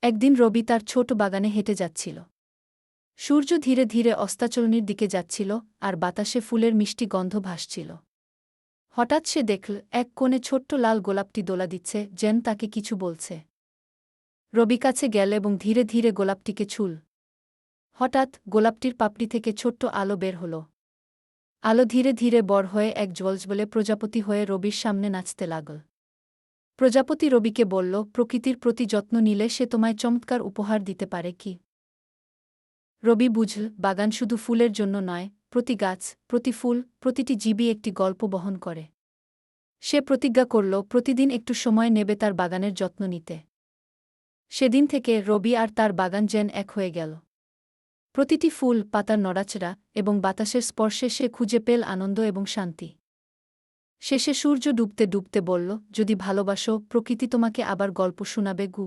একদিন রবি তার ছোট বাগানে হেঁটে যাচ্ছিল। সূর্য ধীরে ধীরে অস্তাচলনির দিকে যাচ্ছিল, আর বাতাসে ফুলের মিষ্টি গন্ধ ভাসছিল। হঠাৎ সে দেখল এক কোণে ছোট্ট লাল গোলাপটি দোলা দিচ্ছে, যেন তাকে কিছু বলছে। রবি কাছে গেল এবং ধীরে ধীরে গোলাপটিকে ছুঁল। হঠাৎ গোলাপটির পাপড়ি থেকে ছোট্ট আলো বের হল। আলো ধীরে ধীরে বড় হয়ে এক জ্বলজ্বলে প্রজাপতি হয়ে রবির সামনে নাচতে লাগল। প্রজাপতি রবিকে বলল, প্রকৃতির প্রতি যত্ন নিলে সে তোমায় চমৎকার উপহার দিতে পারে কি? রবি বুঝল, বাগান শুধু ফুলের জন্য নয়, প্রতি গাছ, প্রতি ফুল, প্রতিটি জীবই একটি গল্প বহন করে। সে প্রতিজ্ঞা করল, প্রতিদিন একটু সময় নেবে তার বাগানের যত্ন নিতে। সেদিন থেকে রবি আর তার বাগান যেন এক হয়ে গেল। প্রতিটি ফুল, পাতার নড়াচড়া এবং বাতাসের স্পর্শে সে খুঁজে পেল আনন্দ এবং শান্তি। শেষে সূর্য ডুবতে ডুবতে বলল, যদি ভালোবাসো, প্রকৃতি তোমাকে আবার গল্প শোনাবে গু।